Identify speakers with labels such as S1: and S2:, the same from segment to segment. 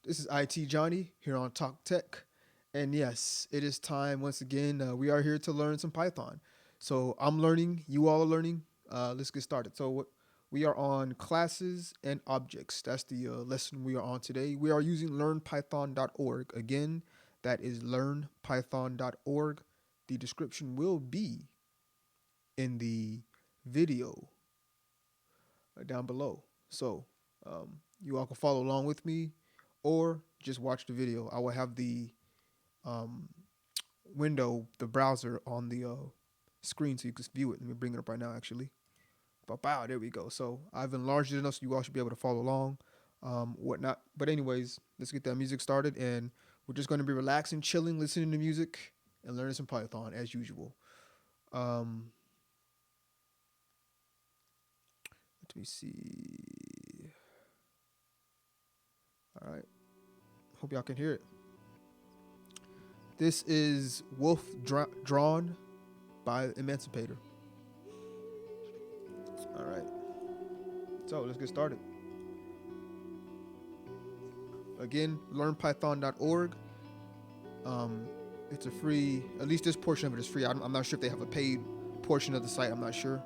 S1: This is EyeaTeah Jonny here on Talk Tech. And yes, it is time once again. We are here to learn some Python. So I'm learning, you all are learning. Let's get started. We are on classes and objects. That's the lesson we are on today. We are using learnpython.org. Again, that is learnpython.org. The description will be in the video down below. You all can follow along with me or just watch the video. I will have the um, the browser on the screen so you can view it. Let me bring it up right now, actually. Wow, there we go. So I've enlarged it enough so you all should be able to follow along, whatnot. But anyways, let's get that music started, and we're just going to be relaxing, chilling, listening to music, and learning some Python as usual. Um, Let me see. All right. Hope y'all can hear it. This is Wolf Drawn by Emancipator. All right. So let's get started. Again, learnpython.org. It's a free, at least this portion of it is free. I'm not sure if they have a paid portion of the site. I'm not sure.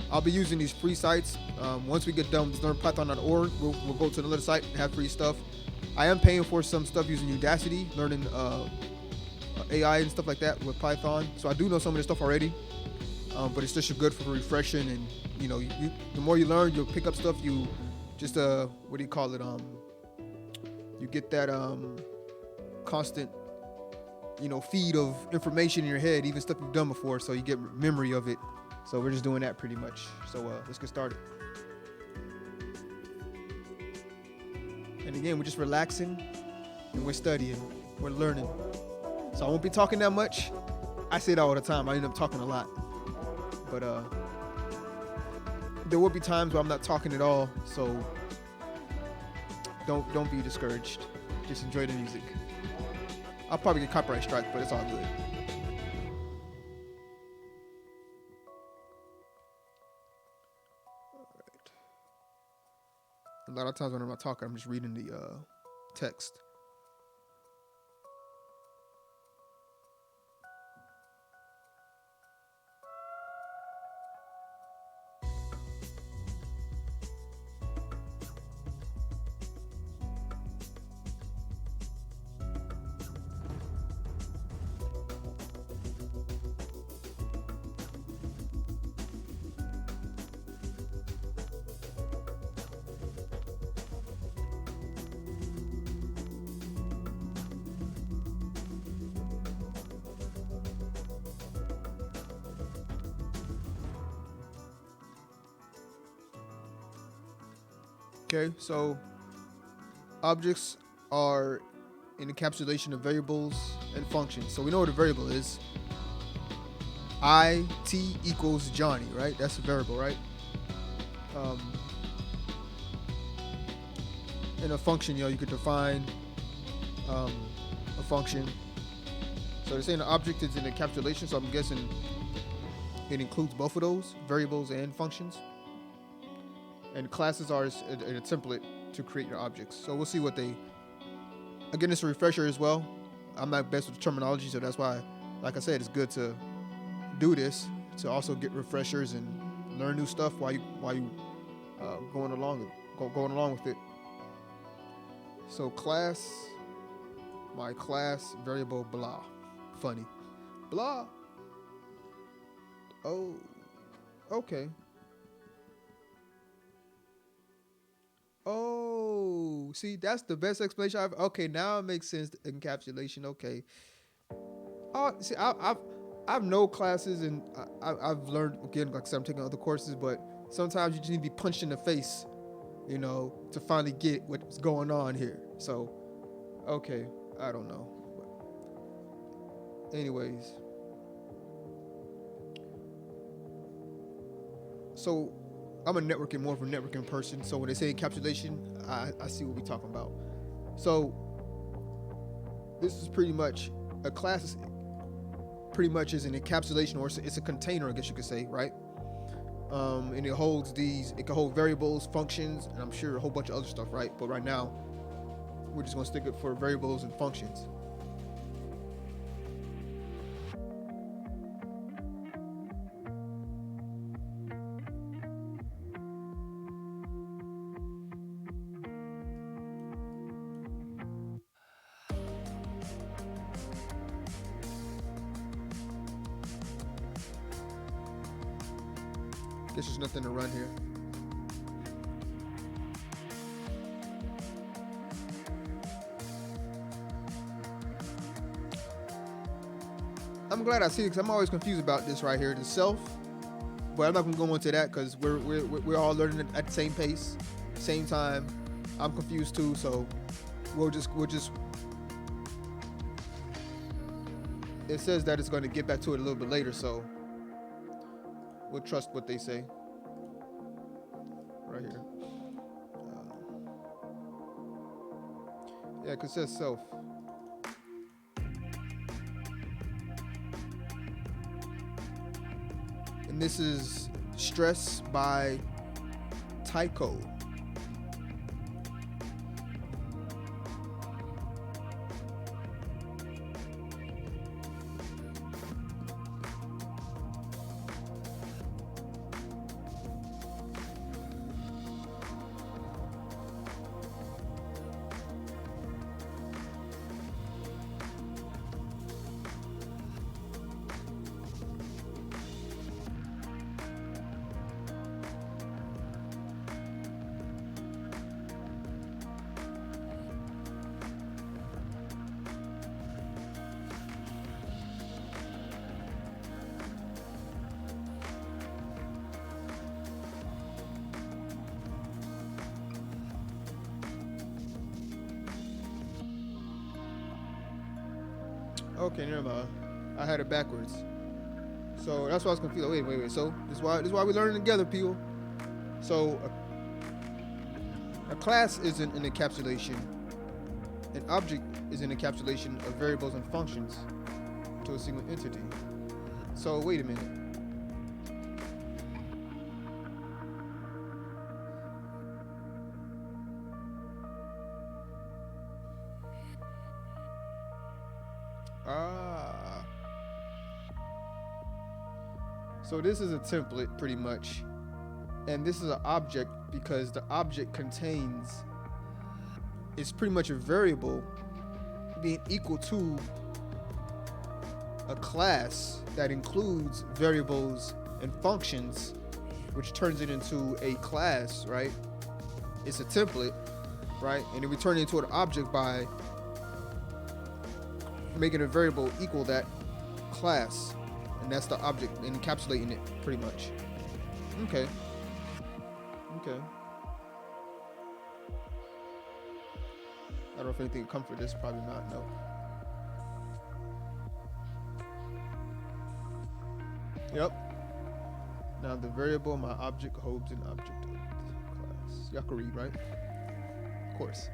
S1: I'll be using these free sites. Once we get done with learnpython.org, we'll go to another site and have free stuff. I am paying for some stuff using Udacity, learning AI and stuff like that with Python. So I do know some of this stuff already, but it's just good for refreshing. And the more you learn, you'll pick up stuff. You just what do you call it? You get that constant, feed of information in your head, even stuff you've done before. So you get memory of it. So we're just doing that pretty much. So let's get started. And again, we're just relaxing and we're studying, we're learning. So I won't be talking that much. I say that all the time. I end up talking a lot. But there will be times where I'm not talking at all. So don't be discouraged. Just enjoy the music. I'll probably get copyright strike, but it's all good. A lot of times when I'm not talking, I'm just reading the text. Okay, so objects are an encapsulation of variables and functions. So we know what a variable is. EyeaTeah equals Johnny, right? That's a variable, right? In a function, you could define a function. So they're saying an object is an encapsulation, so I'm guessing it includes both of those, variables and functions. And classes are a template to create your objects. So we'll see what they... Again, it's a refresher as well. I'm not best with the terminology, so that's why, like I said, it's good to do this, to also get refreshers and learn new stuff while you going along with it. So my class variable blah. Funny. Blah. Oh, okay. Oh, see, that's the best explanation I've... Okay, now it makes sense. Encapsulation. Okay. Oh, see, I've no classes, and I've learned, again, like I said, I'm taking other courses, but sometimes you just need to be punched in the face, to finally get what's going on here. So, okay, I don't know. But anyways, so I'm more of a networking person. So when they say encapsulation, I see what we're talking about. So this is pretty much a class. Pretty much is an encapsulation, or it's a container, I guess you could say, right? And it holds it can hold variables, functions, and I'm sure a whole bunch of other stuff, right? But right now, We're just gonna stick it for variables and functions. Guess there's nothing to run here. I'm glad I see it because I'm always confused about this right here, the self. But I'm not gonna go into that because we're all learning at the same pace, same time. I'm confused too, so we'll just. It says that it's going to get back to it a little bit later, so we'll trust what they say right here. Yeah, because it says self. And this is Stress by Tycho. Okay, never mind. I had it backwards. So that's why I was confused. Wait. So this is why we're learning together, people. So a class is an encapsulation. An object is an encapsulation of variables and functions to a single entity. So wait a minute. So this is a template pretty much. And this is an object because the object contains, it's pretty much a variable being equal to a class that includes variables and functions, which turns it into a class, right? It's a template, right? And then we turn it into an object by making a variable equal that class. And that's the object, encapsulating it pretty much. Okay. I don't know if anything can come for this. Probably not. No. Yep. Now the variable my object holds an object of class. Y'all can read, right? Of course.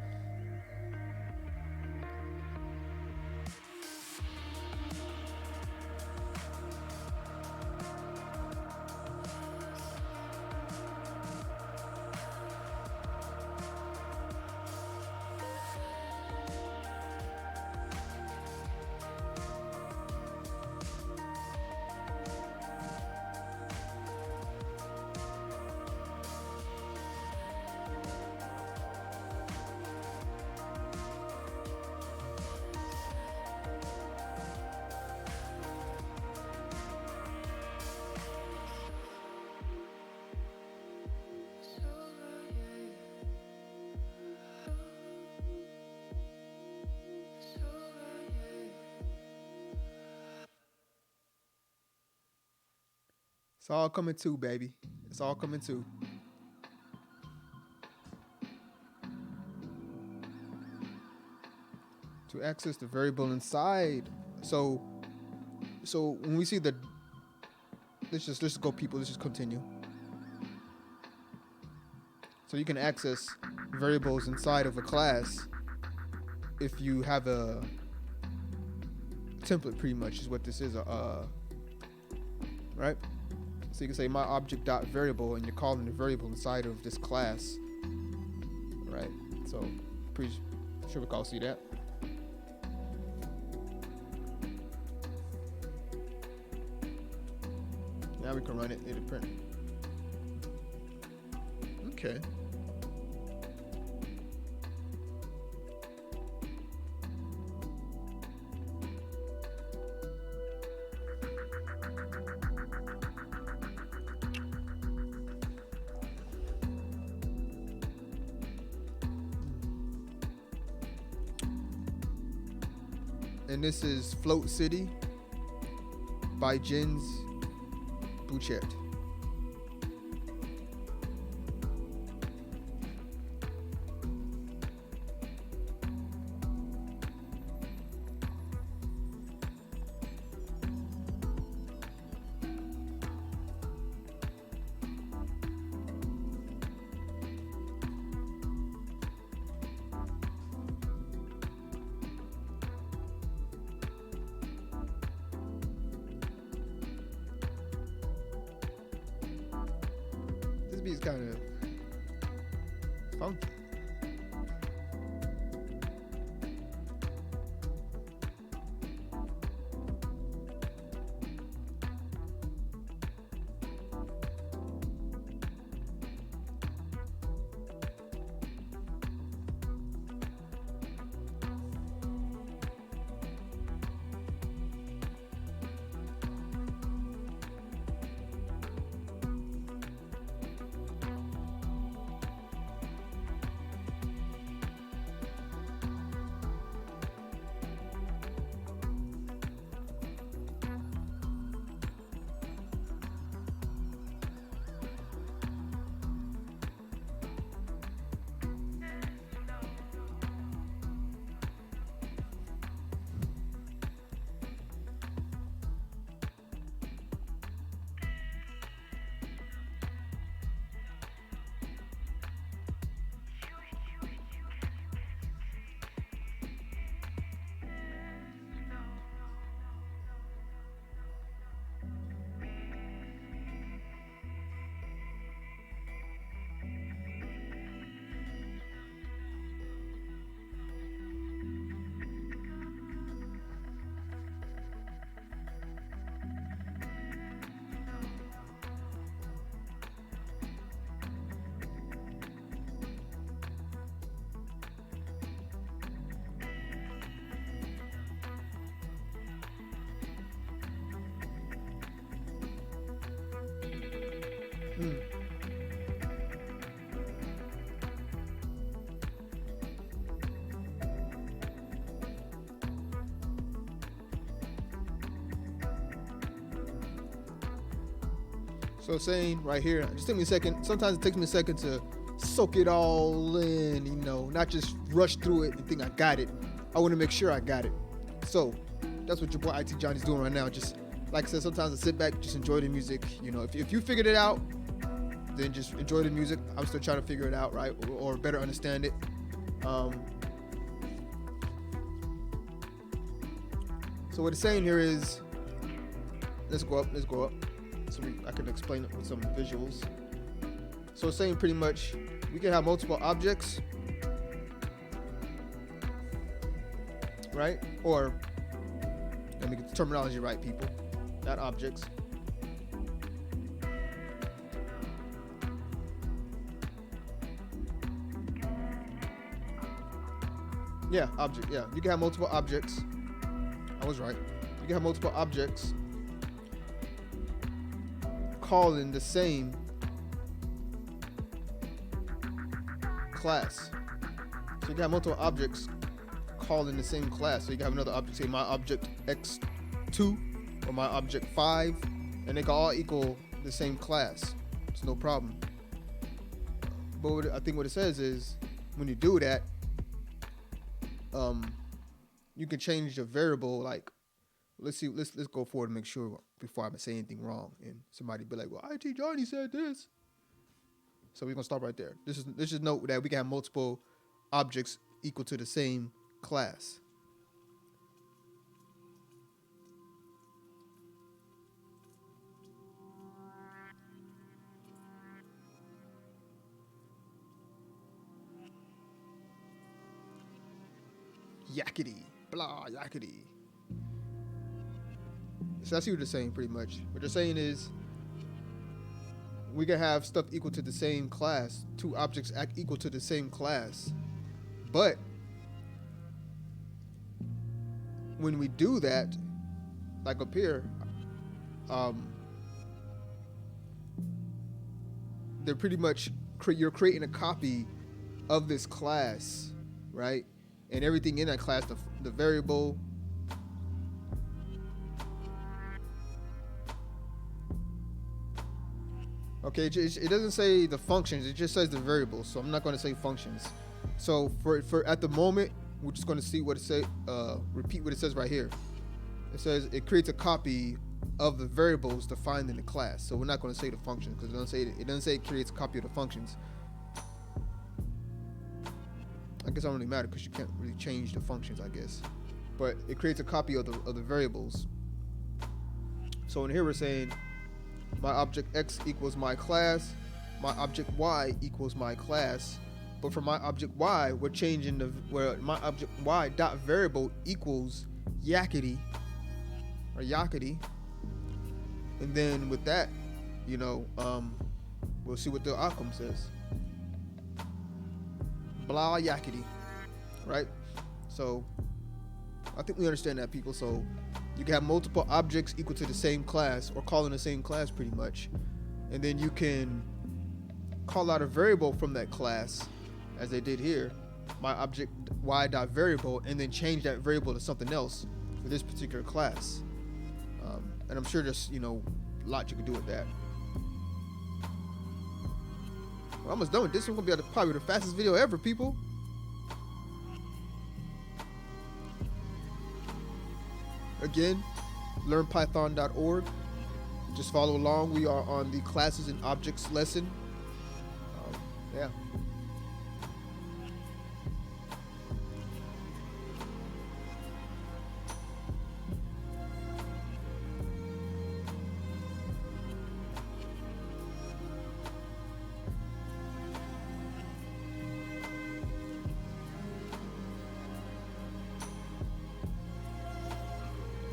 S1: It's all coming to, baby. It's all coming to. To access the variable inside. So when we see the, let's just go, people. Let's just continue. So you can access variables inside of a class if you have a template, pretty much is what this is. Right? So you can say my object dot variable, and you're calling the variable inside of this class, right? So pretty Sure, we can all see that. Now we can run it in the print. Okay. And this is Float City by Jens Bouchet. This beat's kind of funky. So saying right here, just take me a second. Sometimes it takes me a second to soak it all in, you know, not just rush through it and think I got it. I want to make sure I got it. So that's what your boy EyeaTeah Jonny's doing right now. Just like I said, sometimes I sit back, just enjoy the music. You know, if you figured it out, then just enjoy the music. I'm still trying to figure it out, right, or better understand it. So what it's saying here is, let's go up. So I can explain it with some visuals. So it's saying pretty much we can have multiple objects, right? Or let me get the terminology right, people. Not objects. Yeah, object. Yeah, you can have multiple objects. I was right. You can have multiple objects calling the same class. So you can have multiple objects calling the same class. So you can have another object, say my object x2 or my object 5, and they can all equal the same class. It's no problem. But I think what it says is when you do that, you can change the variable. Like, let's go forward and make sure before I say anything wrong, and somebody be like, "Well, EyeaTeah Jonny said this." So we're gonna stop right there. Let's just note that we can have multiple objects equal to the same class. yakety, blah, yakety. So that's what they're saying pretty much. What they're saying is we can have stuff equal to the same class, two objects act equal to the same class. But when we do that, like up here, they're pretty much, you're creating a copy of this class, right? And everything in that class, the variable, okay, it doesn't say the functions, it just says the variables, so I'm not going to say functions. So for at the moment, we're just going to see what it say, repeat what it says right here. It says it creates a copy of the variables defined in the class. So we're not going to say the functions because it doesn't say it creates a copy of the functions. I guess it don't really matter because you can't really change the functions, I guess. But it creates a copy of the variables. So in here we're saying my object X equals my class, my object Y equals my class. But for my object Y, we're changing where my object Y dot variable equals yakety or yakety. And then with that, we'll see what the outcome says. Blah yakety, right? So I think we understand that, people. So you can have multiple objects equal to the same class or calling the same class pretty much. And then you can call out a variable from that class as they did here, my object Y dot variable, and then change that variable to something else for this particular class. And I'm sure there's, a lot you can do with that. We're almost done with this. We're going to be probably the fastest video ever, people. Again, learnpython.org. Just follow along. We are on the classes and objects lesson. Yeah.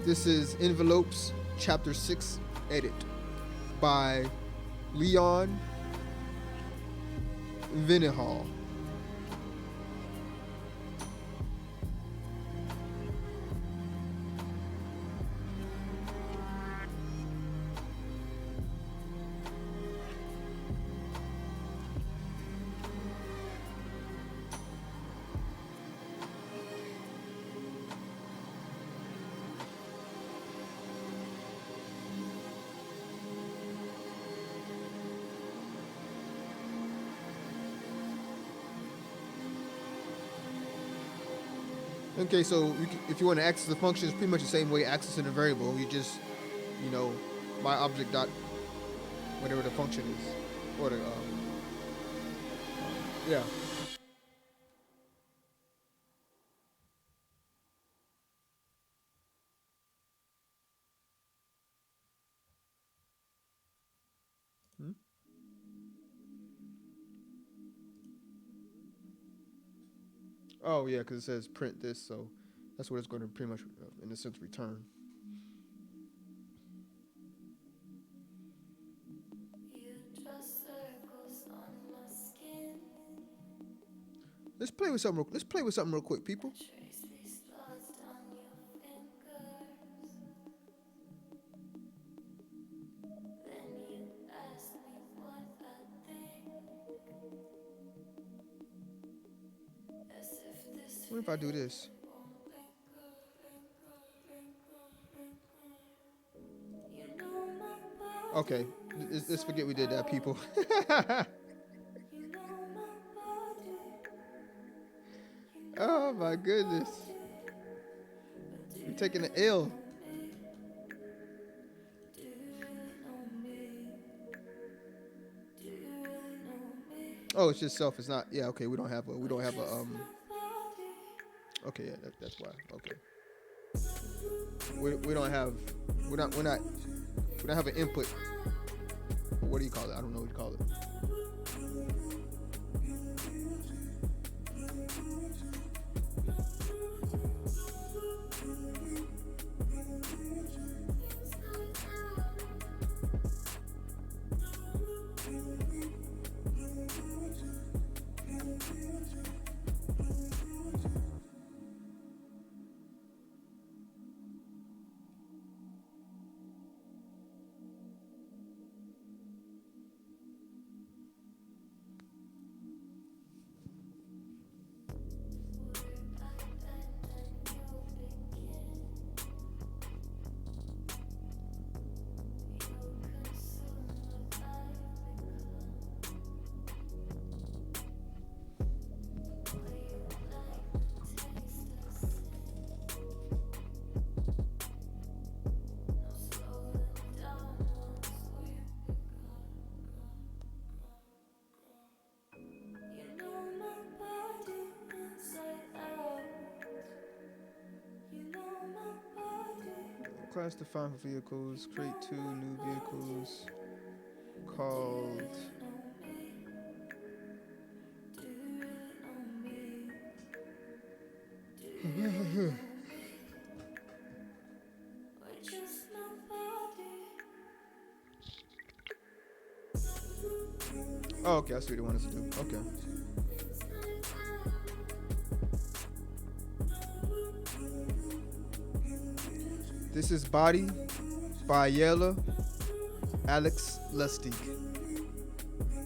S1: This is Envelopes, Chapter 6, Edit, by Leon Vinihal. Okay, so if you want to access the function, it's pretty much the same way accessing a variable. You just, my object dot whatever the function is, or the yeah. Oh yeah, because it says print this, so that's what it's going to pretty much, in a sense, return. Let's play with something. Let's play with something real quick, people. What if I do this? Okay, let's forget we did that, people. Oh my goodness. We're taking an L. Oh, it's just self. It's not. Yeah. Okay. We don't have a. Okay. Yeah. That's why. Okay. We don't have. We don't have an input. What do you call it? I don't know what you call it. Class defined for vehicles. Create two new vehicles called. Oh, okay, I see what they want us to do. Okay. This is Body by Yella Alex Lustig.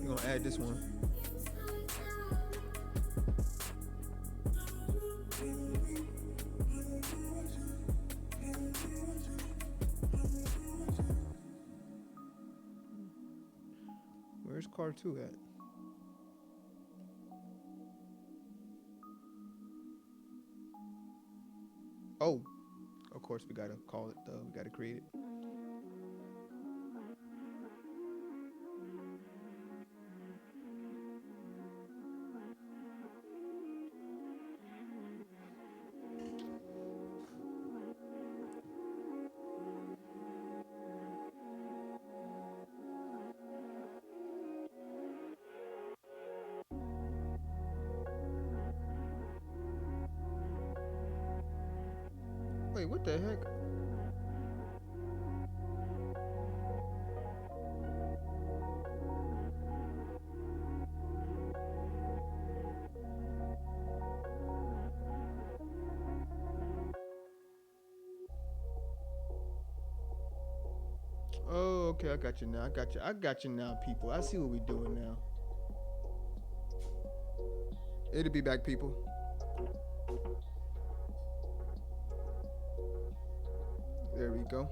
S1: We're gonna add this one. Where's car 2 at? Oh, of course we gotta call it. We gotta create it. Wait, what the heck? Oh, okay, I got you now. I got you now, people. I see what we're doing now. It'll be back, people. There we go.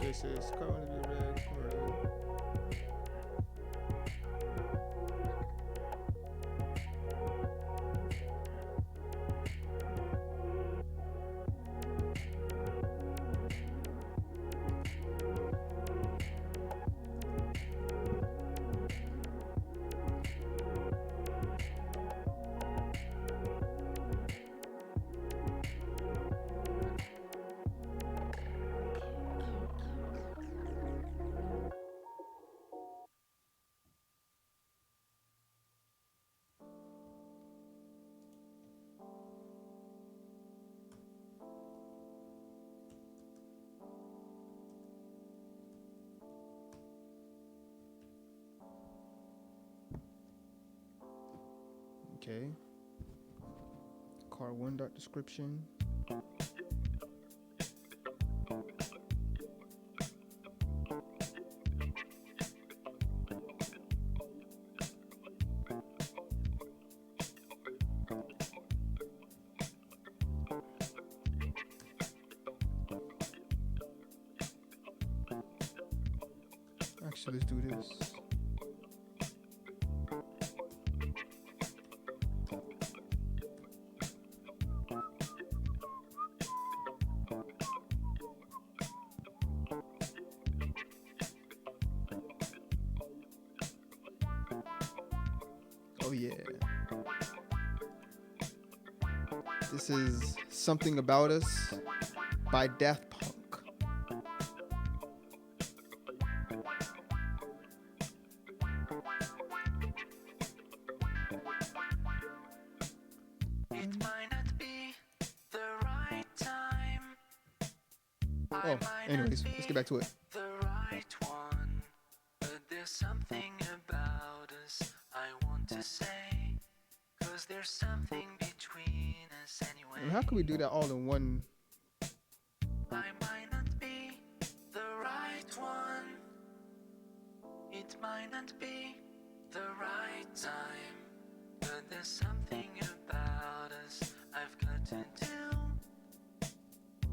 S1: This is currently red. Okay. Car 1 dot description. Actually, let's do this. Oh yeah. This is Something About Us by Daft Punk.
S2: It might not be the right time.
S1: Oh, anyways, let's get back to it.
S2: The right one, but there's something about us I want to say, 'cause there's something between us anyway.
S1: And how can we do that all in one?
S2: I might not be the right one. It might not be the right time. but there's something about us I've got to do.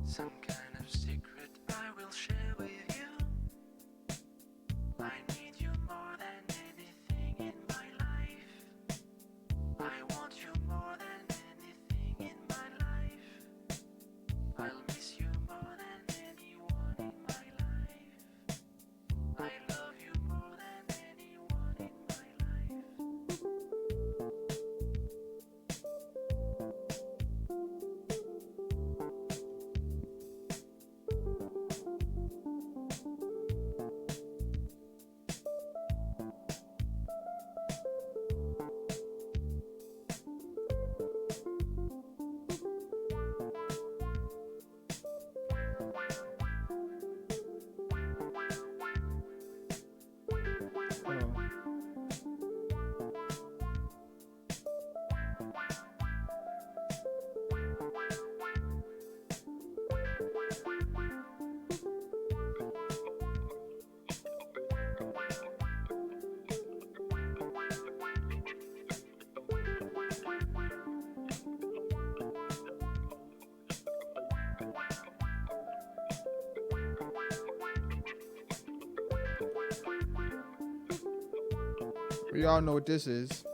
S2: Some kind of secret I will share with you. I need you more than anything in my life. I want you more than anything in my life. I'll miss you more than anyone in my life. I love you more than anyone in my life.
S1: Hold on. We all know what this is.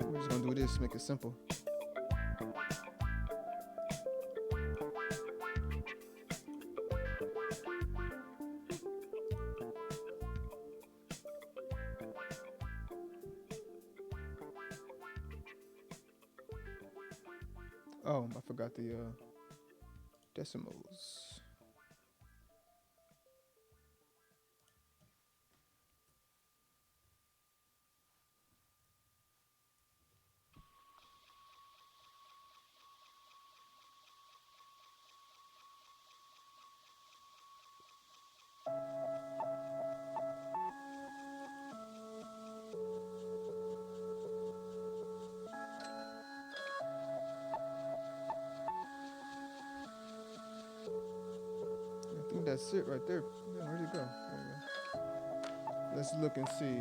S1: We're just gonna do this, make it simple. Oh, I forgot the decimals. I think that's it right there. Yeah, where'd it go? There we go. Let's look and see.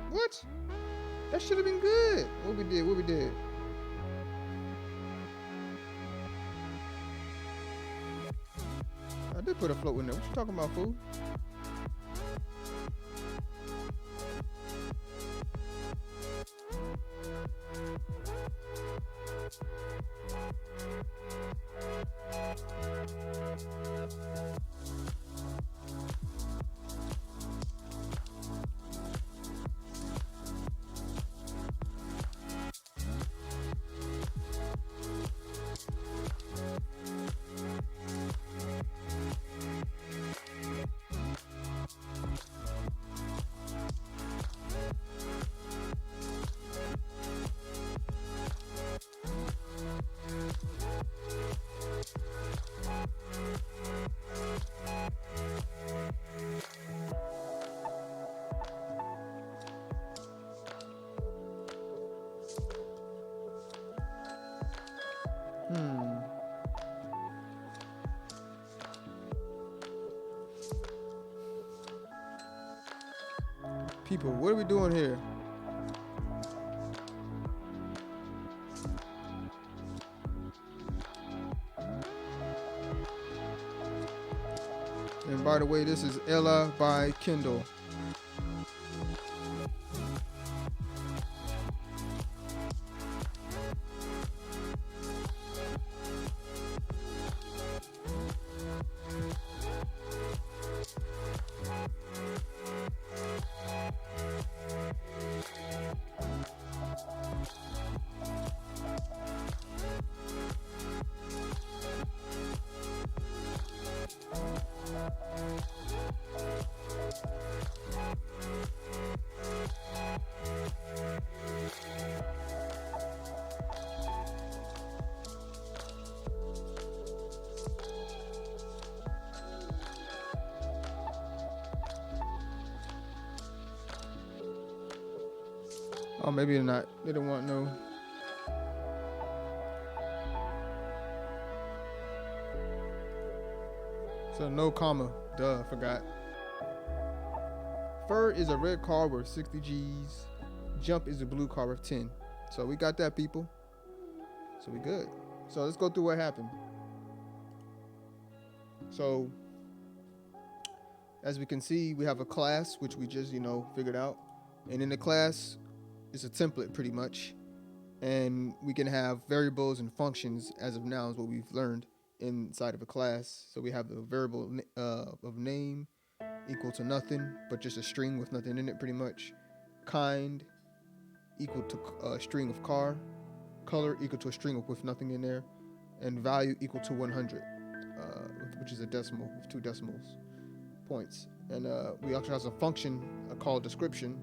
S1: What? That should have been good. What we did. I did put a float in there. What you talking about, fool? People, what are we doing here? And by the way, this is Ella by Kendall. Oh, maybe they're not. They don't want no. So no comma. Duh, forgot. Fur is a red car worth 60 G's. Jump is a blue car worth 10. So we got that, people. So we good. So let's go through what happened. So as we can see, we have a class, which we just, figured out. And in the class, it's a template pretty much. And we can have variables and functions as of now is what we've learned inside of a class. So we have the variable of name equal to nothing, but just a string with nothing in it pretty much. Kind equal to a string of car. Color equal to a string with nothing in there. And value equal to 100, which is a decimal with 2 decimals points. And we also have a function called description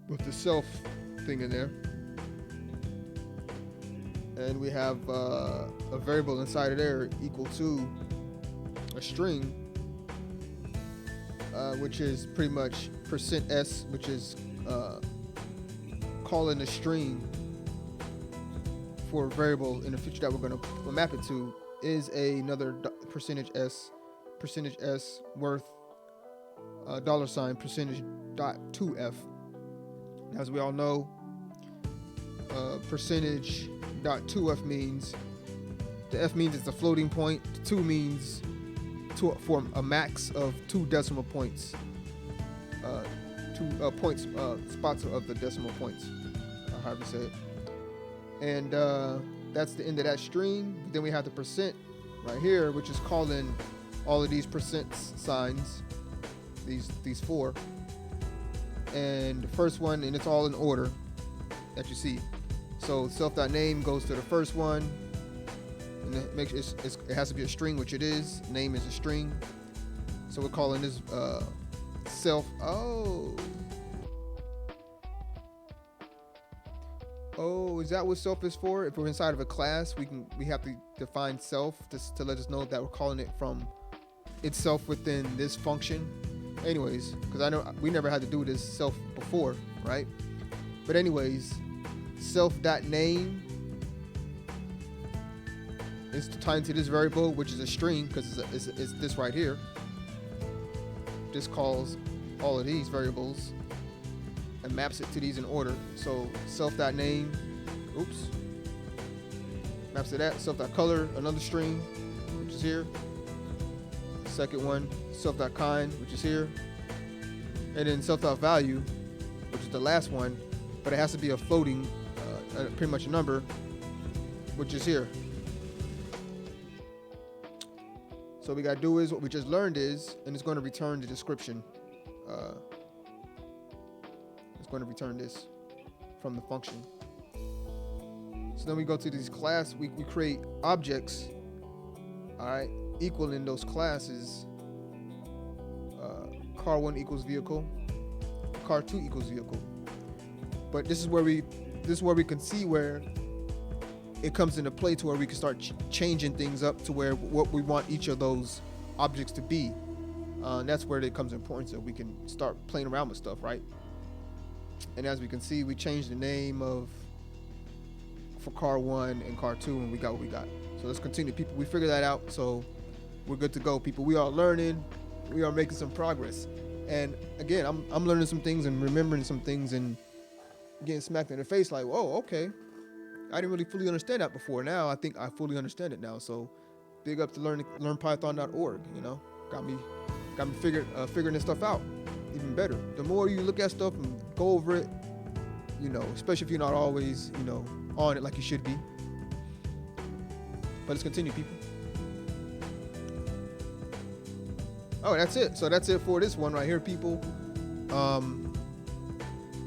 S1: with the self thing in there. And we have a variable inside of there equal to a string, which is pretty much %s, which is calling a string for a variable in the future that we're going to map it to is another %s worth $%.2f. As we all know, %.2f means the f means it's a floating point. 2 means to form a max of 2 decimal points. 2 points, spots of the decimal points, however you say it. And that's the end of that string. But then we have the % right here, which is calling all of these % signs, these 4. And the first one, and it's all in order that you see. So self.name goes to the first one, and it has to be a string, which it is. Name is a string, so we're calling this self. Oh, is that what self is for? If we're inside of a class, we have to define self to let us know that we're calling it from itself within this function. Anyways, because I know we never had to do this self before, right? But anyways, self.name is tied to this variable, which is a string, because it's this right here. This calls all of these variables and maps it to these in order. So self.name, maps to that. Self.color, another string, which is here. Second one, self.kind, which is here. And then self.value, which is the last one, but it has to be a floating, pretty much a number, which is here. So what we gotta do is what we just learned is, and it's going to return the description. It's going to return this from the function. So then we go to these class, we create objects, all right, equaling those classes. Car 1 equals vehicle, car 2 equals vehicle. But this is where we can see where it comes into play to where we can start changing things up to where what we want each of those objects to be. And that's where it comes important, so we can start playing around with stuff, right? And as we can see, we changed the name for car 1 and car 2, and we got what we got. So let's continue, people. We figured that out, so we're good to go, people. We are learning. We are making some progress. And again, I'm learning some things and remembering some things and getting smacked in the face like, whoa, okay. I didn't really fully understand that before. Now I think I fully understand it now. So big up to learnpython.org, Got me figuring this stuff out even better. The more you look at stuff and go over it, especially if you're not always, on it like you should be. But let's continue, people. Oh, that's it. So that's it for this one right here, people.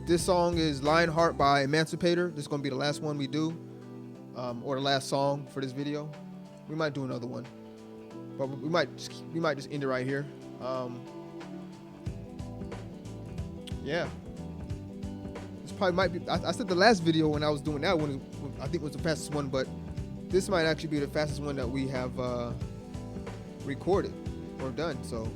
S1: This song is Lionheart by Emancipator. This is going to be the last one we do, or the last song for this video. We might do another one, but we might just end it right here. Yeah. This probably might be, I said the last video when I was doing that one, I think was the fastest one, but this might actually be the fastest one that we have recorded or done. So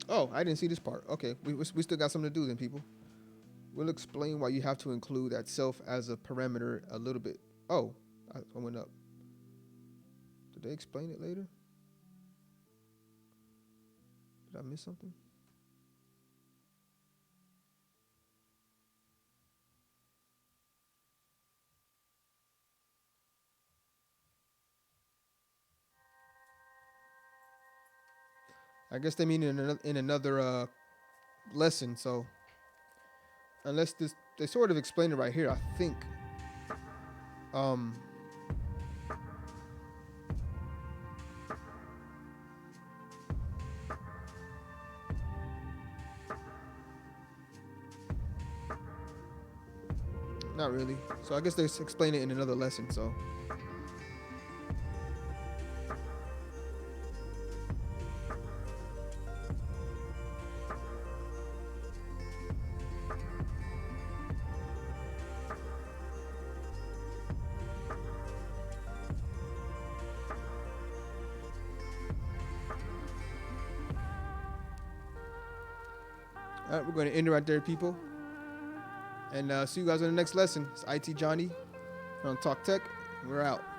S1: Oh, I didn't see this part. Okay, we still got something to do then, people. We'll explain why you have to include that self as a parameter a little bit. Oh, I went up. Did they explain it later? Did I miss something? I guess they mean in another lesson. So unless this they sort of explain it right here, I think. Um, Not really. So I guess they explain it in another lesson. So all right, we're going to end it right there, people. And see you guys in the next lesson. It's IT Johnny on Talk Tech. We're out.